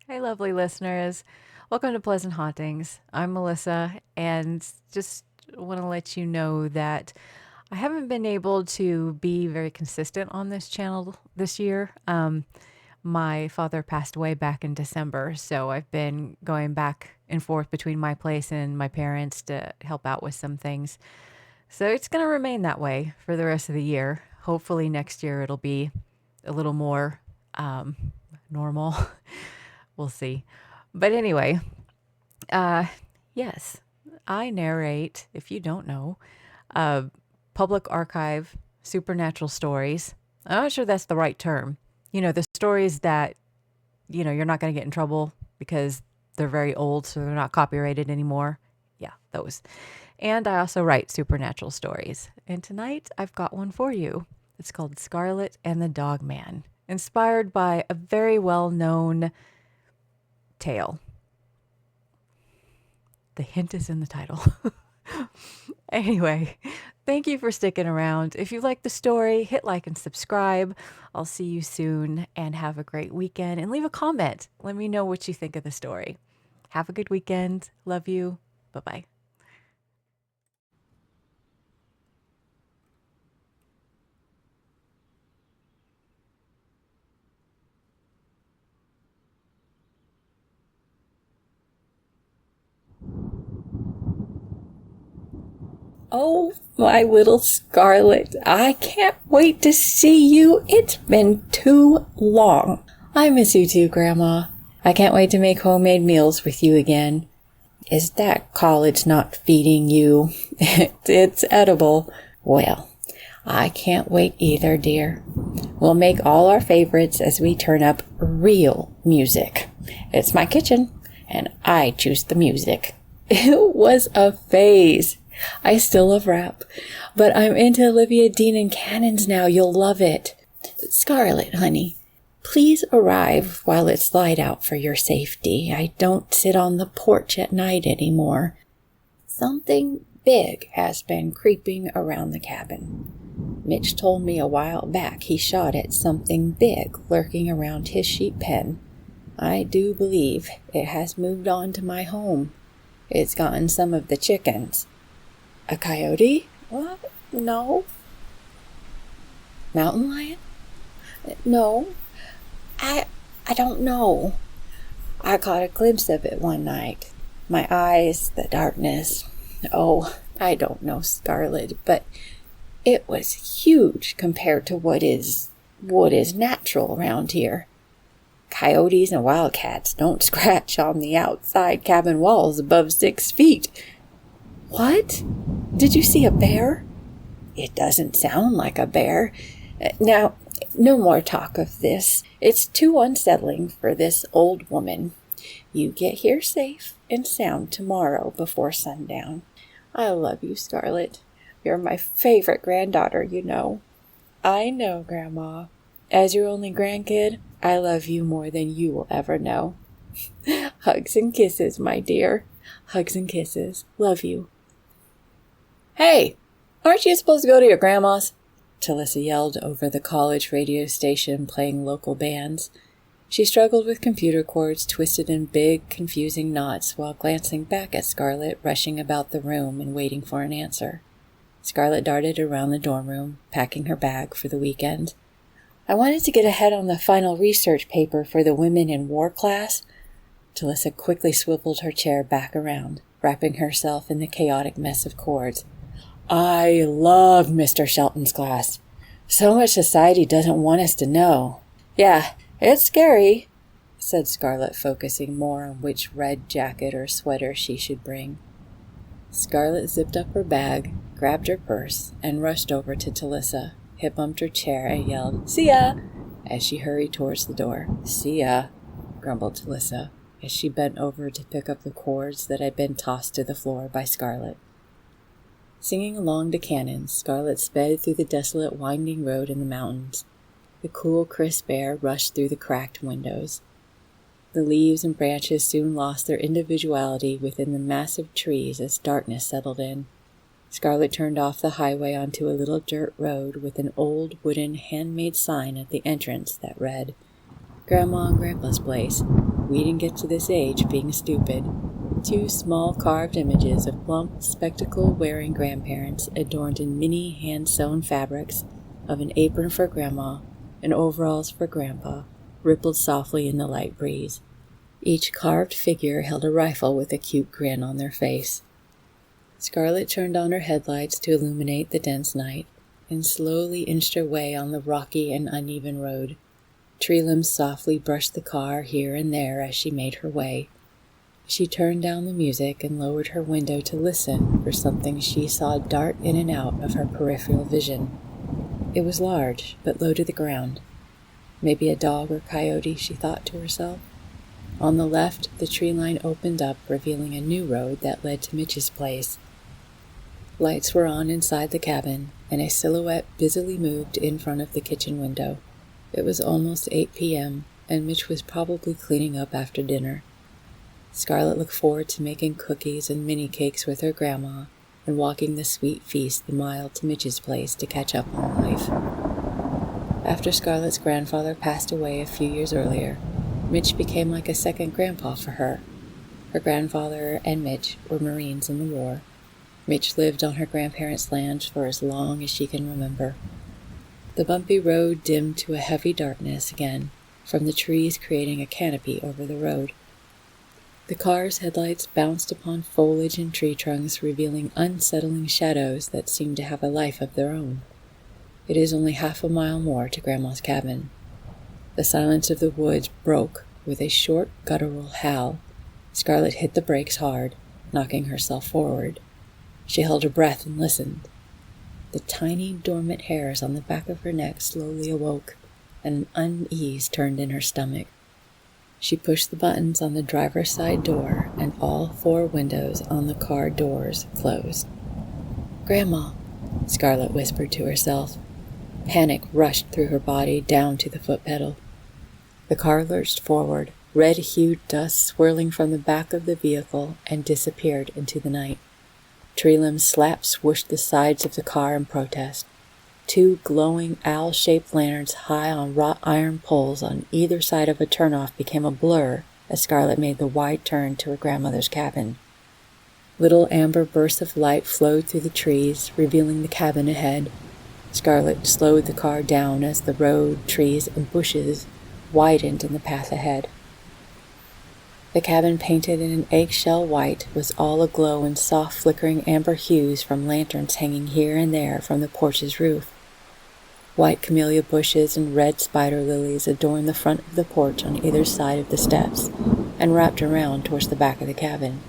Hey, lovely listeners. Welcome to Pleasant Hauntings. I'm Melissa, and just want to let you know that I haven't been able to be very consistent on this channel this year. My father passed away back in December, so I've been going back and forth between my place and my parents to help out with some things. So it's going to remain that way for the rest of the year. Hopefully, next year it'll be a little more um, normal. We'll see. But anyway, uh, yes, I narrate, if you don't know, uh, public archive supernatural stories. I'm not sure that's the right term. The stories that, you're not going to get in trouble because they're very old, so they're not copyrighted anymore. Yeah, those. And I also write supernatural stories. And tonight I've got one for you. It's called Scarlett and the Dogman, inspired by a very well known tale. The hint is in the title. Anyway, thank you for sticking around. If you like the story, hit like and subscribe. I'll see you soon and have a great weekend. And leave a comment. Let me know what you think of the story. Have a good weekend. Love you. Bye bye. Oh, my little Scarlett, I can't wait to see you. It's been too long. I miss you too, Grandma. I can't wait to make homemade meals with you again. Is that college not feeding you? It's edible. Well, I can't wait either, dear. We'll make all our favorites as we turn up real music. It's my kitchen, and I choose the music. It was a phase. I still love rap, but I'm into Olivia Dean and Cannons now. You'll love it. Scarlett, honey, please arrive while it's light out for your safety. I don't sit on the porch at night anymore. Something big has been creeping around the cabin. Mitch told me a while back he shot at something big lurking around his sheep pen. I do believe it has moved on to my home. It's gotten some of the chickens. A coyote? What? No. Mountain lion? No. I don't know. I caught a glimpse of it one night. My eyes, the darkness. Oh, I don't know, Scarlett, but it was huge compared to what is natural around here. Coyotes and wildcats don't scratch on the outside cabin walls above 6 feet. What? Did you see a bear? It doesn't sound like a bear. Now, no more talk of this. It's too unsettling for this old woman. You get here safe and sound tomorrow before sundown. I love you, Scarlett. You're my favorite granddaughter, you know. I know, Grandma. As your only grandkid, I love you more than you will ever know. Hugs and kisses, my dear. Hugs and kisses. Love you. Hey, aren't you supposed to go to your grandma's? Talissa yelled over the college radio station playing local bands. She struggled with computer cords twisted in big, confusing knots while glancing back at Scarlett, rushing about the room and waiting for an answer. Scarlett darted around the dorm room, packing her bag for the weekend. I wanted to get ahead on the final research paper for the Women in War class. Talissa quickly swiveled her chair back around, wrapping herself in the chaotic mess of cords. I love Mr. Shelton's class. So much society doesn't want us to know. Yeah, it's scary, said Scarlett, focusing more on which red jacket or sweater she should bring. Scarlett zipped up her bag, grabbed her purse, and rushed over to Talissa, hip bumped her chair, and yelled, "See ya!" as she hurried towards the door. "See ya," grumbled Talissa, as she bent over to pick up the cords that had been tossed to the floor by Scarlett. Singing along to Cannons, Scarlett sped through the desolate winding road in the mountains. The cool, crisp air rushed through the cracked windows. The leaves and branches soon lost their individuality within the massive trees as darkness settled in. Scarlett turned off the highway onto a little dirt road with an old wooden handmade sign at the entrance that read, "Grandma and Grandpa's place. we didn't get to this age being stupid. 2 small carved images of plump, spectacle-wearing grandparents adorned in mini hand-sewn fabrics of an apron for Grandma and overalls for Grandpa rippled softly in the light breeze. Each carved figure held a rifle with a cute grin on their face. Scarlett turned on her headlights to illuminate the dense night and slowly inched her way on the rocky and uneven road. Tree limbs softly brushed the car here and there as she made her way. She turned down the music and lowered her window to listen for something she saw dart in and out of her peripheral vision. It was large, but low to the ground. Maybe a dog or coyote, she thought to herself. On the left, the tree line opened up, revealing a new road that led to Mitch's place. Lights were on inside the cabin, and a silhouette busily moved in front of the kitchen window. It was almost 8 p.m., and Mitch was probably cleaning up after dinner. Scarlett looked forward to making cookies and mini cakes with her grandma and walking the sweet feast the mile to Mitch's place to catch up on life. After Scarlett's grandfather passed away a few years earlier, Mitch became like a second grandpa for her. Her grandfather and Mitch were Marines in the war. Mitch lived on her grandparents' land for as long as she can remember. The bumpy road dimmed to a heavy darkness again, from the trees creating a canopy over the road. The car's headlights bounced upon foliage and tree trunks, revealing unsettling shadows that seemed to have a life of their own. It is only half a mile more to Grandma's cabin. The silence of the woods broke with a short, guttural howl. Scarlett hit the brakes hard, knocking herself forward. She held her breath and listened. The tiny, dormant hairs on the back of her neck slowly awoke, and an unease turned in her stomach. She pushed the buttons on the driver's side door, and all 4 windows on the car doors closed. "Grandma," Scarlett whispered to herself. Panic rushed through her body down to the foot pedal. The car lurched forward, red-hued dust swirling from the back of the vehicle, and disappeared into the night. Tree limbs swooshed the sides of the car in protest. 2 glowing owl-shaped lanterns high on wrought iron poles on either side of a turnoff became a blur as Scarlett made the wide turn to her grandmother's cabin. Little amber bursts of light flowed through the trees, revealing the cabin ahead. Scarlett slowed the car down as the road, trees, and bushes widened in the path ahead. The cabin, painted in an eggshell white, was all aglow in soft flickering amber hues from lanterns hanging here and there from the porch's roof. White camellia bushes and red spider lilies adorned the front of the porch on either side of the steps and wrapped around towards the back of the cabin.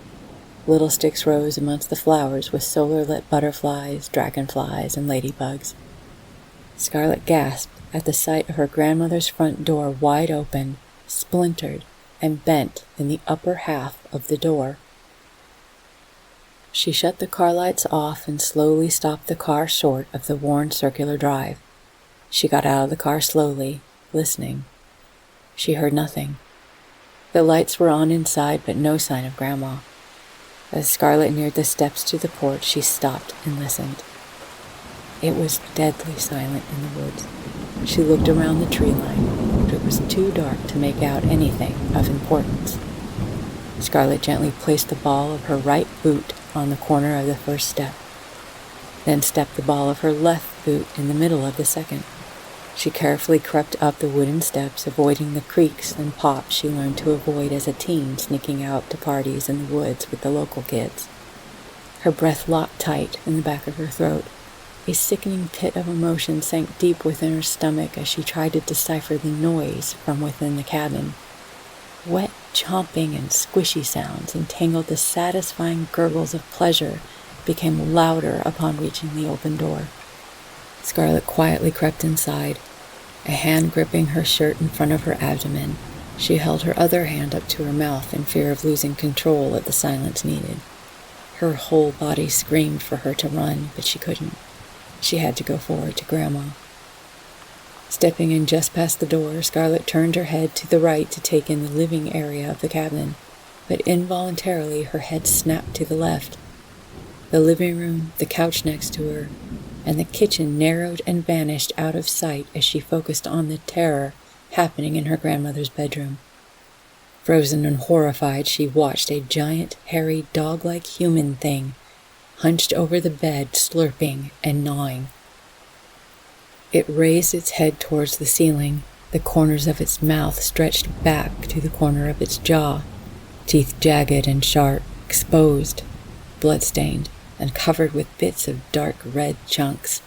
Little sticks rose amongst the flowers with solar-lit butterflies, dragonflies, and ladybugs. Scarlett gasped at the sight of her grandmother's front door wide open, splintered, and bent in the upper half of the door. She shut the car lights off and slowly stopped the car short of the worn circular drive. She got out of the car slowly, listening. She heard nothing. The lights were on inside, but no sign of Grandma. As Scarlett neared the steps to the porch, she stopped and listened. It was deadly silent in the woods. She looked around the tree line, but it was too dark to make out anything of importance. Scarlett gently placed the ball of her right boot on the corner of the first step, then stepped the ball of her left boot in the middle of the second. She carefully crept up the wooden steps, avoiding the creaks and pops she learned to avoid as a teen sneaking out to parties in the woods with the local kids. Her breath locked tight in the back of her throat. A sickening pit of emotion sank deep within her stomach as she tried to decipher the noise from within the cabin. Wet chomping and squishy sounds entangled the satisfying gurgles of pleasure became louder upon reaching the open door. Scarlett quietly crept inside, a hand gripping her shirt in front of her abdomen. She held her other hand up to her mouth in fear of losing control at the silence needed. Her whole body screamed for her to run, but she couldn't. She had to go forward to Grandma. Stepping in just past the door, Scarlett turned her head to the right to take in the living area of the cabin, but involuntarily her head snapped to the left. The living room, the couch next to her, and the kitchen narrowed and vanished out of sight as she focused on the terror happening in her grandmother's bedroom. Frozen and horrified, she watched a giant, hairy, dog-like human thing hunched over the bed, slurping and gnawing. It raised its head towards the ceiling, the corners of its mouth stretched back to the corner of its jaw, teeth jagged and sharp, exposed, blood-stained, and covered with bits of dark red chunks.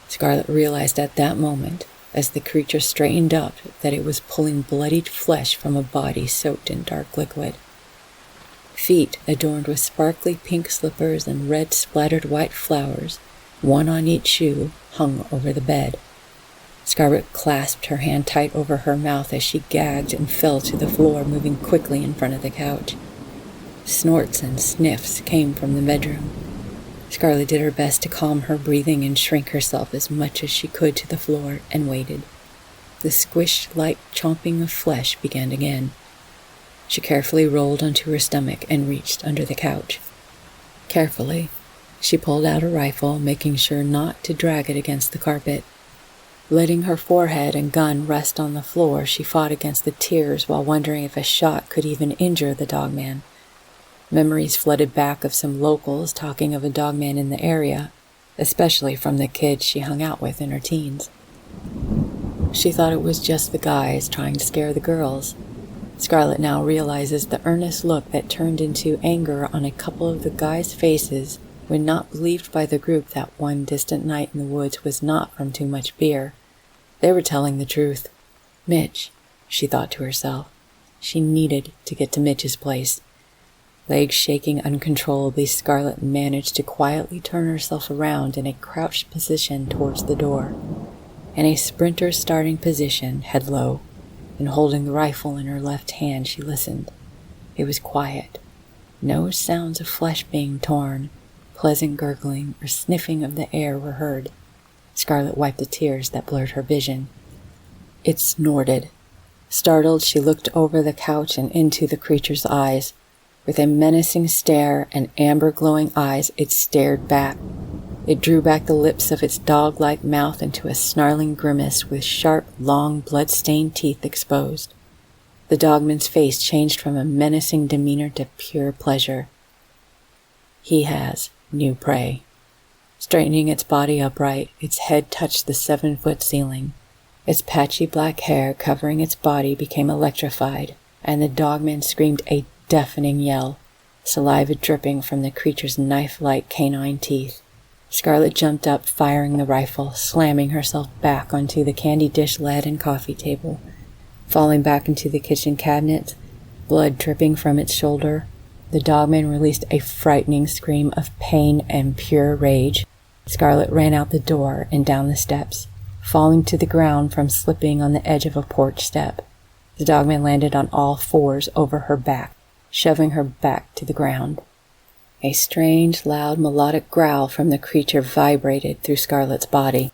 Scarlett realized at that moment, as the creature straightened up, that it was pulling bloodied flesh from a body soaked in dark liquid. Feet adorned with sparkly pink slippers and red splattered white flowers, one on each shoe, hung over the bed. Scarlett clasped her hand tight over her mouth as she gagged and fell to the floor, moving quickly in front of the couch. Snorts and sniffs came from the bedroom. Scarlett did her best to calm her breathing and shrink herself as much as she could to the floor and waited. The squish-like chomping of flesh began again. She carefully rolled onto her stomach and reached under the couch. Carefully, she pulled out a rifle, making sure not to drag it against the carpet. Letting her forehead and gun rest on the floor, she fought against the tears while wondering if a shot could even injure the Dogman. Memories flooded back of some locals talking of a Dogman in the area, especially from the kids she hung out with in her teens. She thought it was just the guys trying to scare the girls. Scarlett now realizes the earnest look that turned into anger on a couple of the guys' faces when not believed by the group that one distant night in the woods was not from too much beer. They were telling the truth. Mitch, she thought to herself. She needed to get to Mitch's place. Legs shaking uncontrollably, Scarlett managed to quietly turn herself around in a crouched position towards the door. In a sprinter's starting position, head low, and holding the rifle in her left hand, she listened. It was quiet. No sounds of flesh being torn, pleasant gurgling, or sniffing of the air were heard. Scarlett wiped the tears that blurred her vision. It snorted. Startled, she looked over the couch and into the creature's eyes. With a menacing stare and amber-glowing eyes, it stared back. It drew back the lips of its dog-like mouth into a snarling grimace with sharp, long, blood-stained teeth exposed. The Dogman's face changed from a menacing demeanor to pure pleasure. He has new prey. Straightening its body upright, its head touched the 7-foot ceiling. Its patchy black hair covering its body became electrified, and the Dogman screamed a deafening yell, saliva dripping from the creature's knife-like canine teeth. Scarlett jumped up, firing the rifle, slamming herself back onto the candy dish lid and coffee table. Falling back into the kitchen cabinet, blood dripping from its shoulder, the Dogman released a frightening scream of pain and pure rage. Scarlett ran out the door and down the steps, falling to the ground from slipping on the edge of a porch step. The Dogman landed on all fours over her back, shoving her back to the ground. A strange, loud, melodic growl from the creature vibrated through Scarlett's body.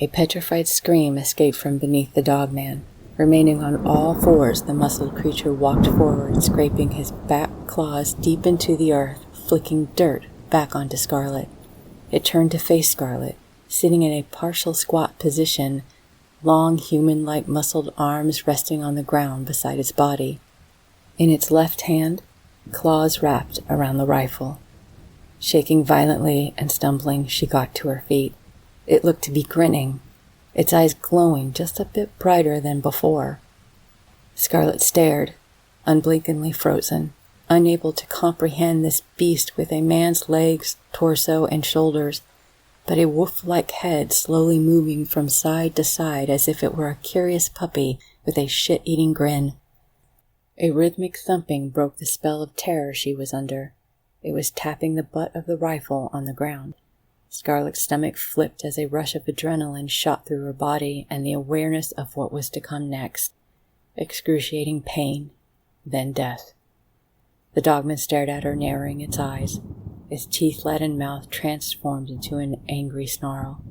A petrified scream escaped from beneath the Dogman. Remaining on all fours, the muscled creature walked forward, scraping his back claws deep into the earth, flicking dirt back onto Scarlett. It turned to face Scarlett, sitting in a partial squat position, long human-like muscled arms resting on the ground beside its body. In its left hand, claws wrapped around the rifle. Shaking violently and stumbling, she got to her feet. It looked to be grinning, its eyes glowing just a bit brighter than before. Scarlett stared, unblinkingly frozen, unable to comprehend this beast with a man's legs, torso, and shoulders, but a wolf-like head slowly moving from side to side as if it were a curious puppy with a shit-eating grin. A rhythmic thumping broke the spell of terror she was under. It was tapping the butt of the rifle on the ground. Scarlett's stomach flipped as a rush of adrenaline shot through her body and the awareness of what was to come next. Excruciating pain, then death. The Dogman stared at her, narrowing its eyes. Its teeth-laden mouth transformed into an angry snarl.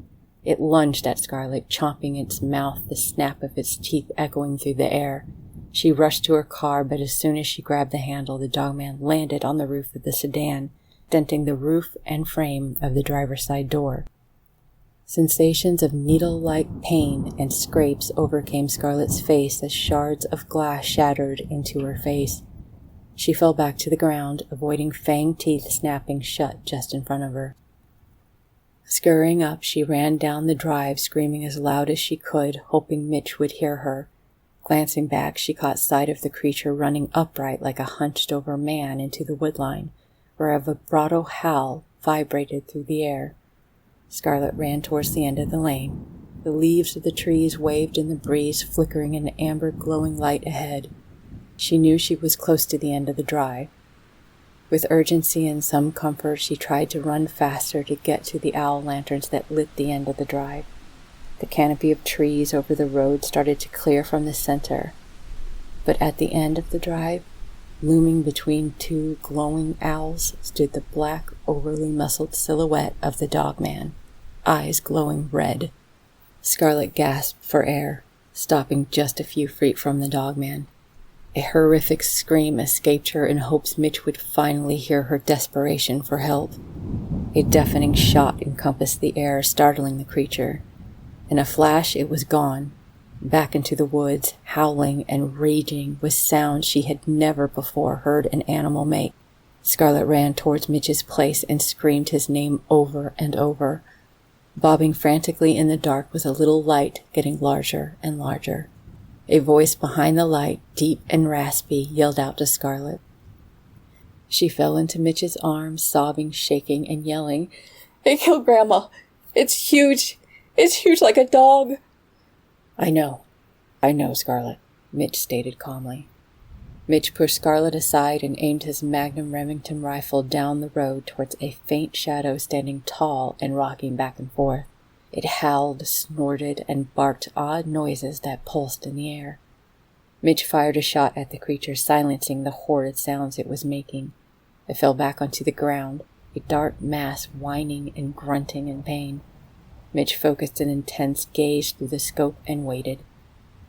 It lunged at Scarlett, chomping its mouth, the snap of its teeth echoing through the air. She rushed to her car, but as soon as she grabbed the handle, the Dogman landed on the roof of the sedan, denting the roof and frame of the driver's side door. Sensations of needle-like pain and scrapes overcame Scarlett's face as shards of glass shattered into her face. She fell back to the ground, avoiding fanged teeth snapping shut just in front of her. Scurrying up, she ran down the drive, screaming as loud as she could, hoping Mitch would hear her. Glancing back, she caught sight of the creature running upright like a hunched-over man into the woodline, where a vibrato howl vibrated through the air. Scarlett ran towards the end of the lane. The leaves of the trees waved in the breeze, flickering an amber glowing light ahead. She knew she was close to the end of the drive. With urgency and some comfort, she tried to run faster to get to the owl lanterns that lit the end of the drive. The canopy of trees over the road started to clear from the center, but at the end of the drive, looming between two glowing owls, stood the black, overly muscled silhouette of the Dogman, eyes glowing red. Scarlett gasped for air, stopping just a few feet from the Dogman. A horrific scream escaped her in hopes Mitch would finally hear her desperation for help. A deafening shot encompassed the air, startling the creature. In a flash, it was gone, back into the woods, howling and raging with sounds she had never before heard an animal make. Scarlett ran towards Mitch's place and screamed his name over and over. Bobbing frantically in the dark was a little light getting larger and larger. A voice behind the light, deep and raspy, yelled out to Scarlett. She fell into Mitch's arms, sobbing, shaking, and yelling, "It killed Grandma! It's huge! It's huge like a dog!" I know, Scarlett," Mitch stated calmly. Mitch pushed Scarlett aside and aimed his Magnum Remington rifle down the road towards a faint shadow standing tall and rocking back and forth. It howled, snorted, and barked odd noises that pulsed in the air. Mitch fired a shot at the creature, silencing the horrid sounds it was making. It fell back onto the ground, a dark mass whining and grunting in pain. Mitch focused an intense gaze through the scope and waited.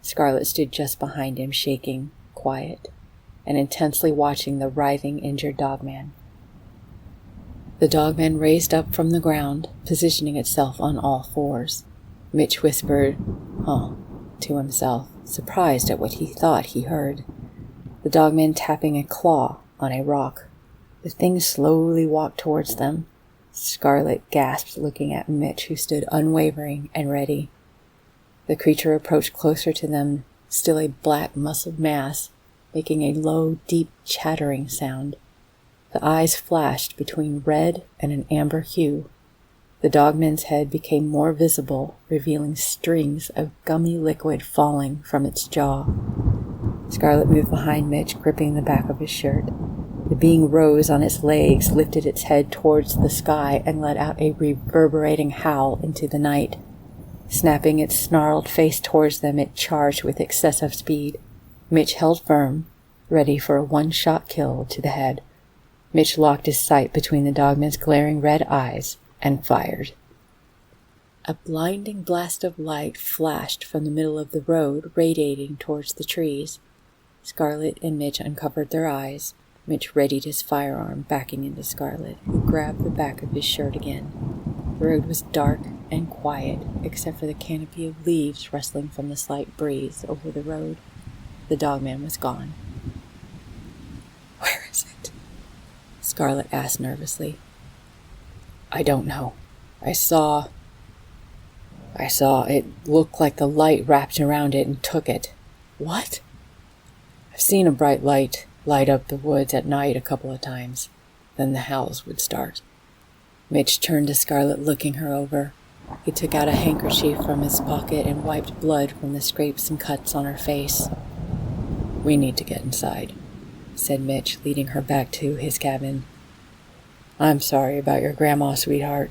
Scarlett stood just behind him, shaking, quiet, and intensely watching the writhing, injured Dogman. The Dogman raised up from the ground, positioning itself on all fours. Mitch whispered, "Huh," to himself, surprised at what he thought he heard. The Dogman tapping a claw on a rock. The thing slowly walked towards them. Scarlett gasped, looking at Mitch, who stood unwavering and ready. The creature approached closer to them, still a black, muscled mass, making a low, deep, chattering sound. The eyes flashed between red and an amber hue. The Dogman's head became more visible, revealing strings of gummy liquid falling from its jaw. Scarlett moved behind Mitch, gripping the back of his shirt. The being rose on its legs, lifted its head towards the sky, and let out a reverberating howl into the night. Snapping its snarled face towards them, it charged with excessive speed. Mitch held firm, ready for a one-shot kill to the head. Mitch locked his sight between the Dogman's glaring red eyes and fired. A blinding blast of light flashed from the middle of the road, radiating towards the trees. Scarlett and Mitch uncovered their eyes. Mitch readied his firearm, backing into Scarlett, who grabbed the back of his shirt again. The road was dark and quiet, except for the canopy of leaves rustling from the slight breeze over the road. The Dogman was gone. "Where is it?" Scarlett asked nervously. "I don't know. I saw it looked like the light wrapped around it and took it." "What?" "I've seen a bright light light up the woods at night a couple of times. Then the howls would start." Mitch turned to Scarlett, looking her over. He took out a handkerchief from his pocket and wiped blood from the scrapes and cuts on her face. "We need to get inside," said Mitch, leading her back to his cabin. "I'm sorry about your grandma, sweetheart.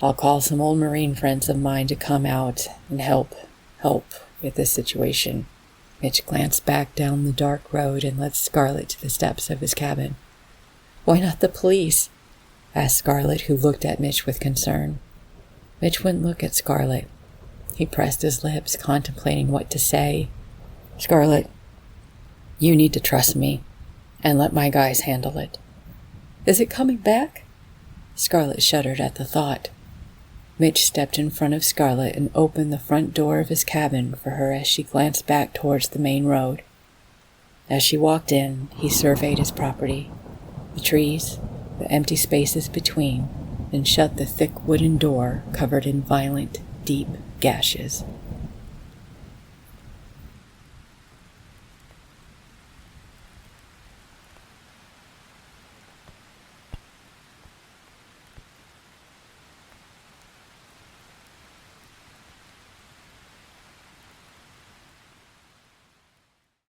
I'll call some old Marine friends of mine to come out and help with this situation." Mitch glanced back down the dark road and led Scarlett to the steps of his cabin. "Why not the police?" asked Scarlett, who looked at Mitch with concern. Mitch wouldn't look at Scarlett. He pressed his lips, contemplating what to say. "Scarlett, you need to trust me and let my guys handle it." "Is it coming back?" Scarlett shuddered at the thought. Mitch stepped in front of Scarlett and opened the front door of his cabin for her as she glanced back towards the main road. As she walked in, he surveyed his property, the trees, the empty spaces between, and shut the thick wooden door covered in violent, deep gashes.